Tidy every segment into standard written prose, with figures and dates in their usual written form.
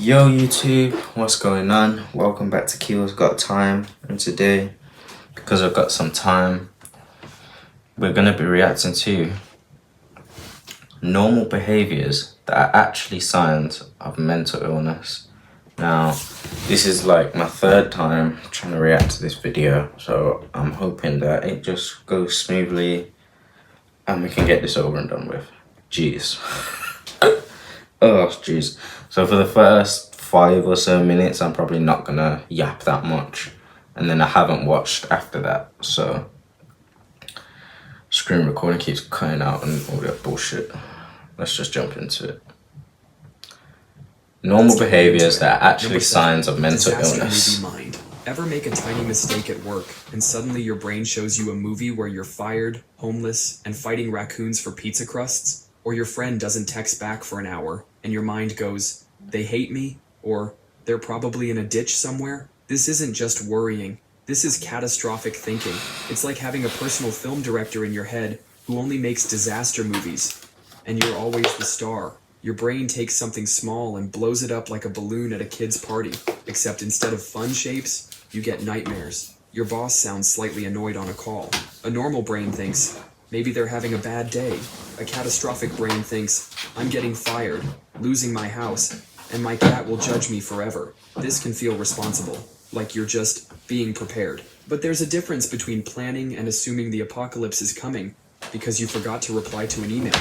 Yo YouTube, what's going on? Welcome back to Keel's Got Time, and today, because I've got some time, we're going to be reacting to normal behaviours that are actually signs of mental illness. Now, this is like my third time trying to react to this video, so I'm hoping that it just goes smoothly and we can get this over and done with. Jeez. Oh, jeez. So for the first 5 or so minutes, I'm probably not gonna yap that much. And then I haven't watched after that, so screen recording keeps cutting out and all that bullshit. Let's just jump into it. Normal behaviors that are actually signs of mental illness. Mind. Ever make a tiny mistake at work, and suddenly your brain shows you a movie where you're fired, homeless, and fighting raccoons for pizza crusts? Or your friend doesn't text back for an hour, and your mind goes, "They hate me," or "They're probably in a ditch somewhere"? This isn't just worrying. This is catastrophic thinking. It's like having a personal film director in your head who only makes disaster movies, and you're always the star. Your brain takes something small and blows it up like a balloon at a kid's party, except instead of fun shapes, you get nightmares. Your boss sounds slightly annoyed on a call. A normal brain thinks, maybe they're having a bad day. A catastrophic brain thinks, I'm getting fired, losing my house, and my cat will judge me forever. This can feel responsible, like you're just being prepared. But there's a difference between planning and assuming the apocalypse is coming because you forgot to reply to an email.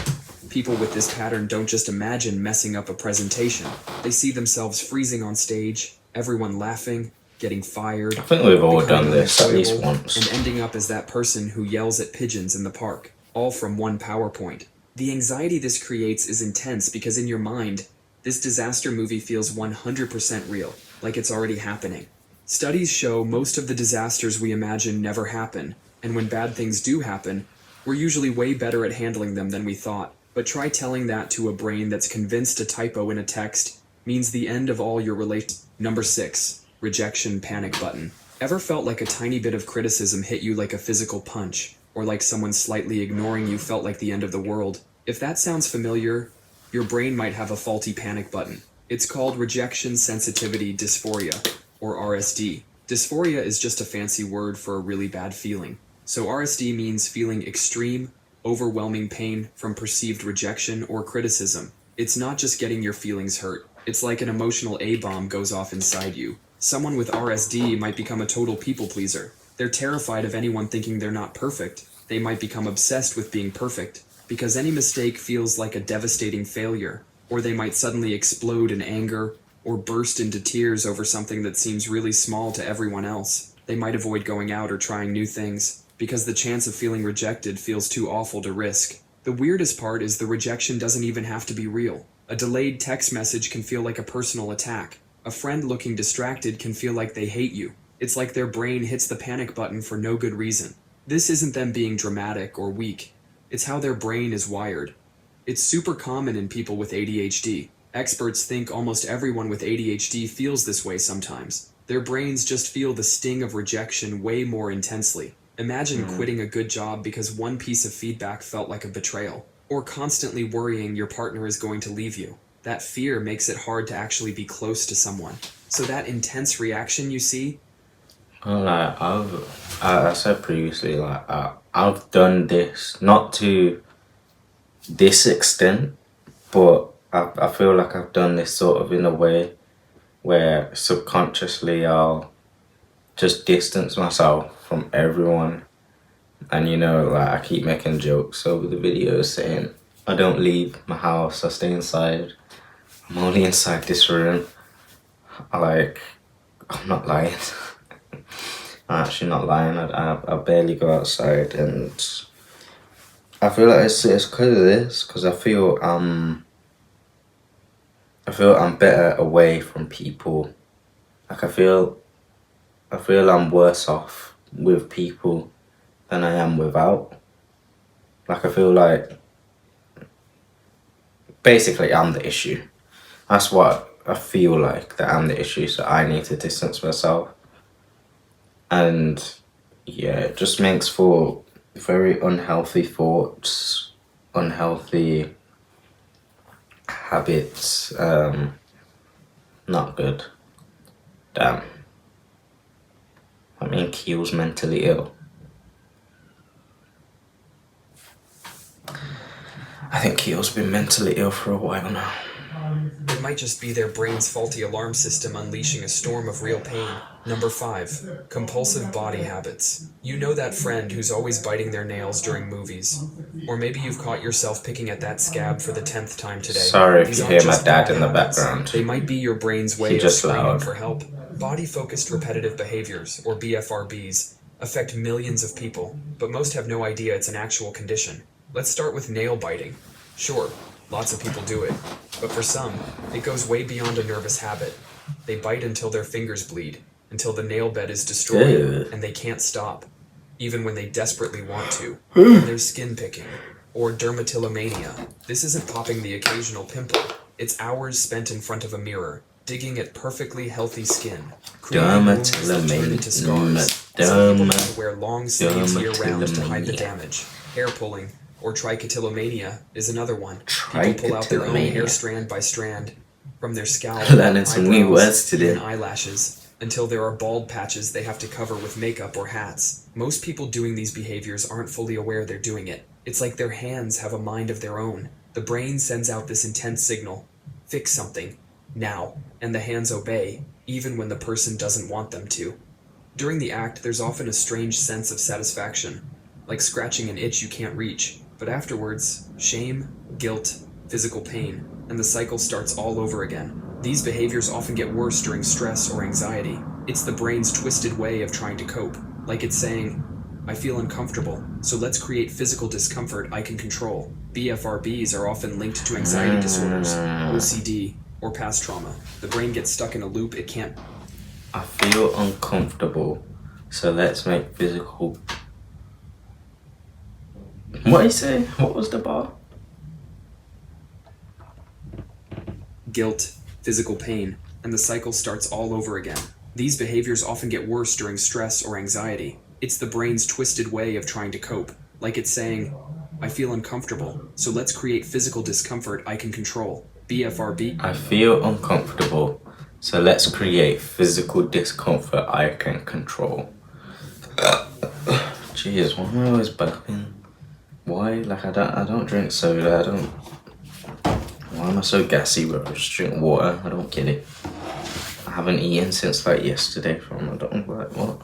People with this pattern don't just imagine messing up a presentation. They see themselves freezing on stage, everyone laughing, getting fired. I think we've all done this at least once. And ending up as that person who yells at pigeons in the park, all from one PowerPoint. The anxiety this creates is intense because in your mind, this disaster movie feels 100% real, like it's already happening. Studies show most of the disasters we imagine never happen, and when bad things do happen, we're usually way better at handling them than we thought. But try telling that to a brain that's convinced a typo in a text means the end of all your relations. Number 6. Rejection panic button. Ever felt like a tiny bit of criticism hit you like a physical punch, or like someone slightly ignoring you felt like the end of the world? If that sounds familiar, your brain might have a faulty panic button. It's called rejection sensitivity dysphoria, or RSD. Dysphoria is just a fancy word for a really bad feeling. So RSD means feeling extreme, overwhelming pain from perceived rejection or criticism. It's not just getting your feelings hurt. It's like an emotional A-bomb goes off inside you. Someone with RSD might become a total people pleaser. They're terrified of anyone thinking they're not perfect. They might become obsessed with being perfect, because any mistake feels like a devastating failure. Or they might suddenly explode in anger, or burst into tears over something that seems really small to everyone else. They might avoid going out or trying new things, because the chance of feeling rejected feels too awful to risk. The weirdest part is the rejection doesn't even have to be real. A delayed text message can feel like a personal attack. A friend looking distracted can feel like they hate you. It's like their brain hits the panic button for no good reason. This isn't them being dramatic or weak. It's how their brain is wired. It's super common in people with ADHD. Experts think almost everyone with ADHD feels this way sometimes. Their brains just feel the sting of rejection way more intensely. Imagine quitting a good job because one piece of feedback felt like a betrayal, or constantly worrying your partner is going to leave you. That fear makes it hard to actually be close to someone. So that intense reaction you see? Well, I said previously, I've done this, not to this extent, but I feel like I've done this sort of in a way where subconsciously I'll just distance myself from everyone. And I keep making jokes over the videos saying I don't leave my house, I stay inside. I'm only inside this room. I'm not lying. I'm actually not lying. I barely go outside, and I feel like it's because of this, because I feel I'm better away from people. Like I feel I'm worse off with people than I am without. Like I feel like basically I'm the issue. That's what I feel like, that I'm the issue, so I need to distance myself. And yeah, it just makes for very unhealthy thoughts, unhealthy habits, Not good. Damn. I mean, Keel's mentally ill. I think Keel's been mentally ill for a while now. It might just be their brain's faulty alarm system unleashing a storm of real pain. Number 5. Compulsive body habits. You know that friend who's always biting their nails during movies. Or maybe you've caught yourself picking at that scab for the 10th time today. Sorry if These you aren't hear my just dad bad in the habits. background. They might be your brain's way He of just screaming loud. for help. Body-focused repetitive behaviors, or BFRBs, affect millions of people, but most have no idea it's an actual condition. Let's start with nail biting. Sure, lots of people do it, but for some, it goes way beyond a nervous habit. They bite until their fingers bleed, until the nail bed is destroyed, Ew. and they can't stop, even when they desperately want to. And there's skin picking, or dermatillomania. This isn't popping the occasional pimple. It's hours spent in front of a mirror, digging at perfectly healthy skin, creating wounds that turn into scars. Some people have to wear long sleeves year-round to hide the damage. Hair pulling, or trichotillomania, is another one. People pull out their own hair Trichotillomania. strand by strand from their scalp, Learning some new eyebrows, words today. and eyelashes, until there are bald patches they have to cover with makeup or hats. Most people doing these behaviors aren't fully aware they're doing it. It's like their hands have a mind of their own. The brain sends out this intense signal: fix something, now, and the hands obey, even when the person doesn't want them to. During the act, there's often a strange sense of satisfaction, like scratching an itch you can't reach, but afterwards, shame, guilt, physical pain, and the cycle starts all over again. These behaviors often get worse during stress or anxiety. It's the brain's twisted way of trying to cope, like it's saying, I feel uncomfortable, so let's create physical discomfort I can control. BFRBs are often linked to anxiety disorders, OCD, or past trauma. The brain gets stuck in a loop it can't. I feel uncomfortable, so let's make physical. What did he say? What was the bar? Guilt, physical pain, and the cycle starts all over again. These behaviors often get worse during stress or anxiety. It's the brain's twisted way of trying to cope, like it's saying, I feel uncomfortable, so let's create physical discomfort I can control. BFRB. I feel uncomfortable, so let's create physical discomfort I can control. Jeez, why am I always burping? Why? Like I don't drink soda. Why am I so gassy, bro? I just drink water. I don't get it. I haven't eaten since like yesterday from I don't like what.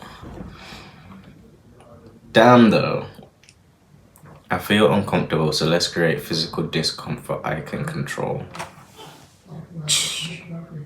Damn though. I feel uncomfortable, so let's create physical discomfort I can control.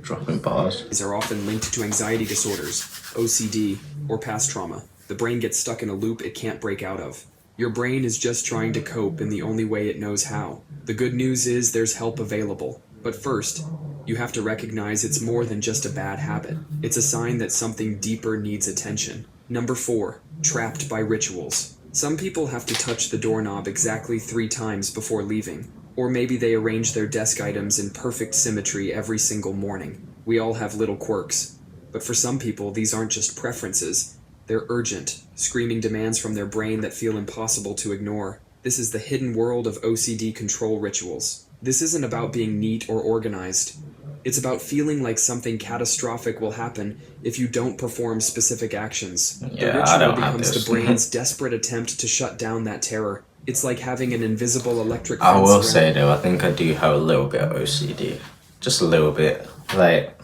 Dropping bars. These are often linked to anxiety disorders, OCD, or past trauma. The brain gets stuck in a loop it can't break out of. Your brain is just trying to cope in the only way it knows how. The good news is there's help available. But first, you have to recognize it's more than just a bad habit. It's a sign that something deeper needs attention. Number 4, trapped by rituals. Some people have to touch the doorknob exactly 3 times before leaving. Or maybe they arrange their desk items in perfect symmetry every single morning. We all have little quirks. But for some people, these aren't just preferences. They're urgent, screaming demands from their brain that feel impossible to ignore. This is the hidden world of OCD control rituals. This isn't about being neat or organized. It's about feeling like something catastrophic will happen if you don't perform specific actions. Yeah, the I ritual don't have becomes this. the brain's desperate attempt to shut down that terror. It's like having an invisible electric I fence will around- say though, I think I do have a little bit of OCD. Just a little bit. Like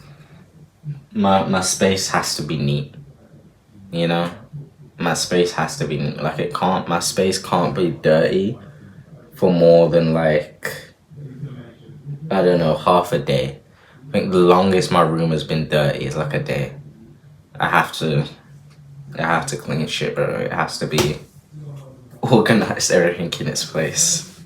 my space has to be neat. You know? My space has to be neat. Like my space can't be dirty for more than like I don't know, half a day. I think the longest my room has been dirty is like a day. I have to clean shit, bro. It has to be organized, everything in its place.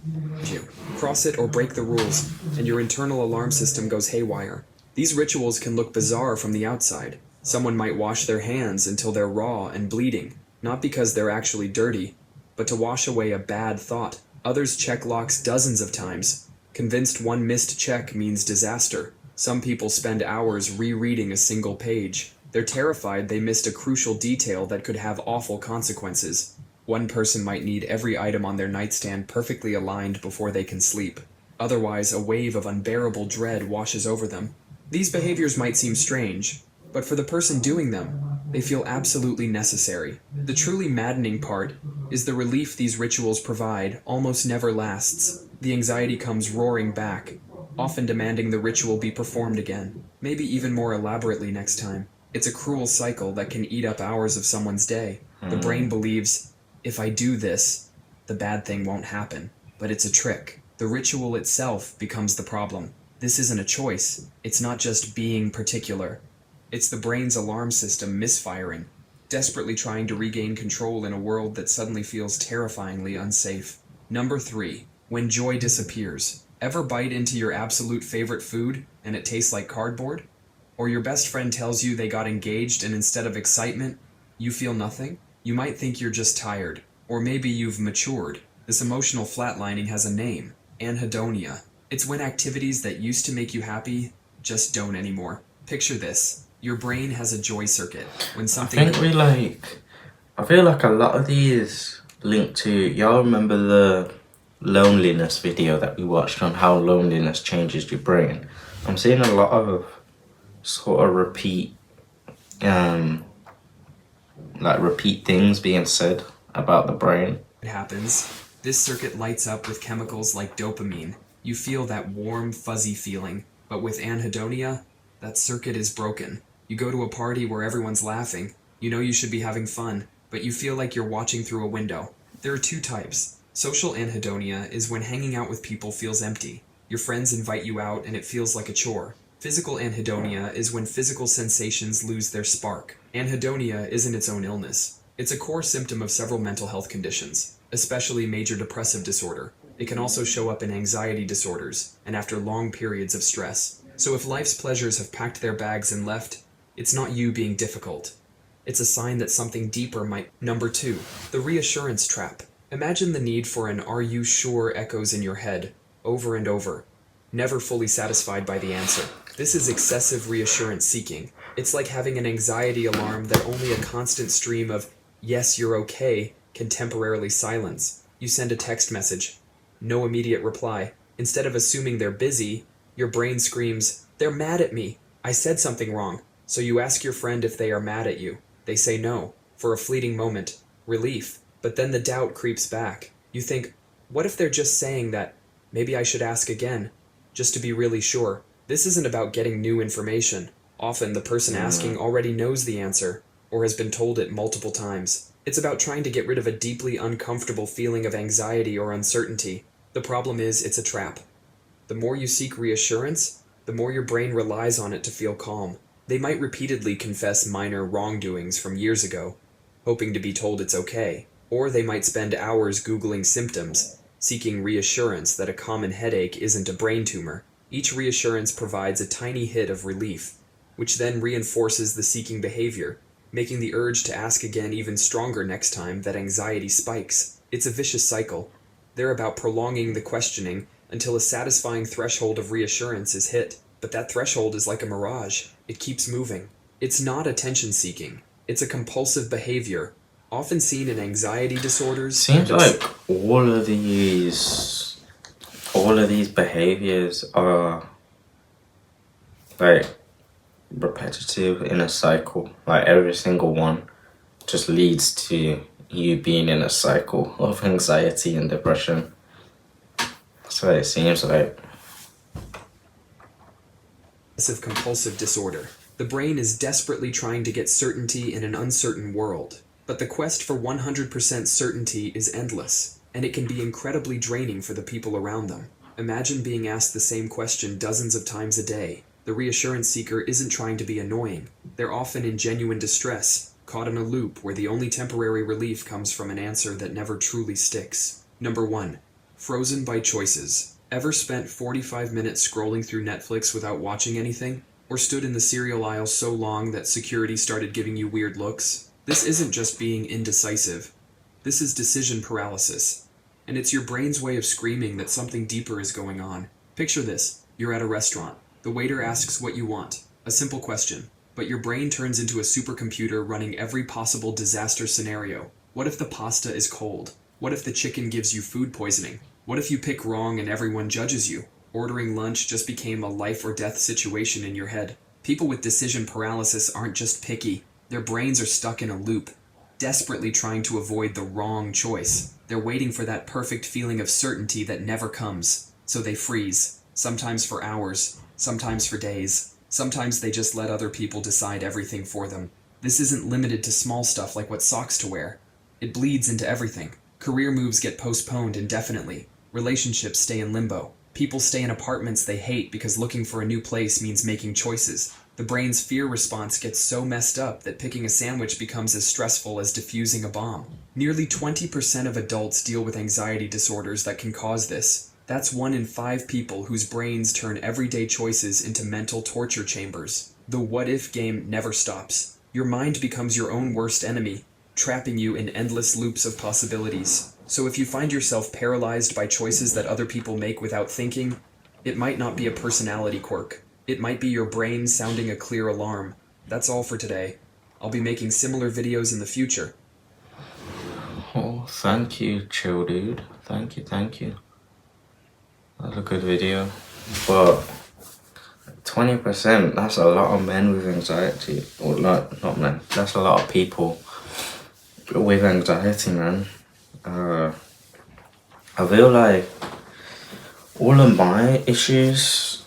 you. Cross it or break the rules, and your internal alarm system goes haywire. These rituals can look bizarre from the outside. Someone might wash their hands until they're raw and bleeding, not because they're actually dirty, but to wash away a bad thought. Others check locks dozens of times, convinced one missed check means disaster. Some people spend hours rereading a single page. They're terrified they missed a crucial detail that could have awful consequences. One person might need every item on their nightstand perfectly aligned before they can sleep. Otherwise, a wave of unbearable dread washes over them. These behaviors might seem strange, but for the person doing them, they feel absolutely necessary. The truly maddening part is the relief these rituals provide almost never lasts. The anxiety comes roaring back, often demanding the ritual be performed again, maybe even more elaborately next time. It's a cruel cycle that can eat up hours of someone's day. The brain believes, if I do this, the bad thing won't happen. But it's a trick. The ritual itself becomes the problem. This isn't a choice. It's not just being particular. It's the brain's alarm system misfiring, desperately trying to regain control in a world that suddenly feels terrifyingly unsafe. Number 3. When joy disappears. Ever bite into your absolute favorite food and it tastes like cardboard? Or your best friend tells you they got engaged and instead of excitement, you feel nothing? You might think you're just tired. Or maybe you've matured. This emotional flatlining has a name. Anhedonia. It's when activities that used to make you happy just don't anymore. Picture this. Your brain has a joy circuit. When something... I feel like a lot of these link to... Y'all remember the loneliness video that we watched on how loneliness changes your brain? I'm seeing a lot of sort of repeat things being said about the brain. It happens. This circuit lights up with chemicals like dopamine. You feel that warm, fuzzy feeling. But with anhedonia, that circuit is broken. You go to a party where everyone's laughing. You know you should be having fun, but you feel like you're watching through a window. There are 2 types. Social anhedonia is when hanging out with people feels empty. Your friends invite you out and it feels like a chore. Physical anhedonia is when physical sensations lose their spark. Anhedonia isn't its own illness. It's a core symptom of several mental health conditions, especially major depressive disorder. It can also show up in anxiety disorders and after long periods of stress. So if life's pleasures have packed their bags and left, it's not you being difficult. It's a sign that something deeper might... Number 2. The reassurance trap. Imagine the need for an "are you sure" echoes in your head, over and over, never fully satisfied by the answer. This is excessive reassurance seeking. It's like having an anxiety alarm that only a constant stream of "yes, you're okay" can temporarily silence. You send a text message. No immediate reply. Instead of assuming they're busy, your brain screams, "They're mad at me. I said something wrong." So you ask your friend if they are mad at you. They say no. For a fleeting moment. Relief. But then the doubt creeps back. You think, what if they're just saying that? Maybe I should ask again, just to be really sure. This isn't about getting new information. Often the person asking already knows the answer, or has been told it multiple times. It's about trying to get rid of a deeply uncomfortable feeling of anxiety or uncertainty. The problem is, it's a trap. The more you seek reassurance, the more your brain relies on it to feel calm. They might repeatedly confess minor wrongdoings from years ago, hoping to be told it's okay. Or they might spend hours Googling symptoms, seeking reassurance that a common headache isn't a brain tumor. Each reassurance provides a tiny hit of relief, which then reinforces the seeking behavior, making the urge to ask again even stronger next time that anxiety spikes. It's a vicious cycle. They're about prolonging the questioning until a satisfying threshold of reassurance is hit. But that threshold is like a mirage. It keeps moving. It's not attention-seeking. It's a compulsive behavior, often seen in anxiety disorders. Seems like all of these behaviors are like repetitive in a cycle. Like every single one just leads to you being in a cycle of anxiety and depression. That's what it seems like. Compulsive disorder. The brain is desperately trying to get certainty in an uncertain world. But the quest for 100% certainty is endless, and it can be incredibly draining for the people around them. Imagine being asked the same question dozens of times a day. The reassurance seeker isn't trying to be annoying. They're often in genuine distress, caught in a loop where the only temporary relief comes from an answer that never truly sticks. Number 1. Frozen by choices. Ever spent 45 minutes scrolling through Netflix without watching anything? Or stood in the cereal aisle so long that security started giving you weird looks? This isn't just being indecisive. This is decision paralysis. And it's your brain's way of screaming that something deeper is going on. Picture this. You're at a restaurant. The waiter asks what you want. A simple question. But your brain turns into a supercomputer running every possible disaster scenario. What if the pasta is cold? What if the chicken gives you food poisoning? What if you pick wrong and everyone judges you? Ordering lunch just became a life or death situation in your head. People with decision paralysis aren't just picky, their brains are stuck in a loop, desperately trying to avoid the wrong choice. They're waiting for that perfect feeling of certainty that never comes, so they freeze, sometimes for hours, sometimes for days. Sometimes they just let other people decide everything for them. This isn't limited to small stuff like what socks to wear. It bleeds into everything. Career moves get postponed indefinitely. Relationships stay in limbo. People stay in apartments they hate because looking for a new place means making choices. The brain's fear response gets so messed up that picking a sandwich becomes as stressful as defusing a bomb. Nearly 20% of adults deal with anxiety disorders that can cause this. That's 1 in 5 people whose brains turn everyday choices into mental torture chambers. The what-if game never stops. Your mind becomes your own worst enemy, trapping you in endless loops of possibilities. So if you find yourself paralyzed by choices that other people make without thinking, it might not be a personality quirk. It might be your brain sounding a clear alarm. That's all for today. I'll be making similar videos in the future. Oh, thank you, chill dude. Thank you. That's a good video. But 20%, that's a lot of men with anxiety. Or not men. That's a lot of people with anxiety, man. I feel like all of my issues,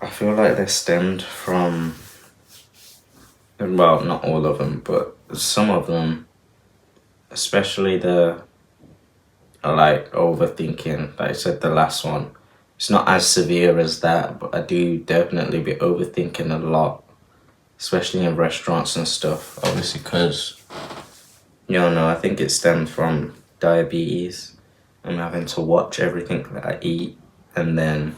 I feel like they stemmed from, well, not all of them, but some of them, especially the, like, overthinking, like I said, the last one. It's not as severe as that, but I do definitely be overthinking a lot, especially in restaurants and stuff, obviously, because, I think it stemmed from diabetes and having to watch everything that I eat, and then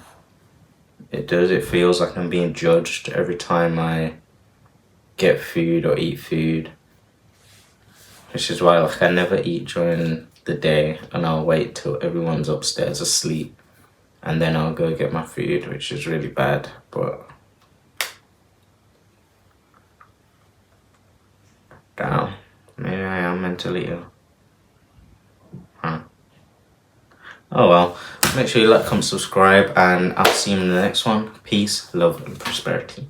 it feels like I'm being judged every time I get food or eat food, which is why, like, I never eat during the day, and I'll wait till everyone's upstairs asleep, and then I'll go get my food, which is really bad, but damn, maybe I am mentally ill. Huh. Oh well, make sure you like, comment, subscribe, and I'll see you in the next one. Peace, love, and prosperity.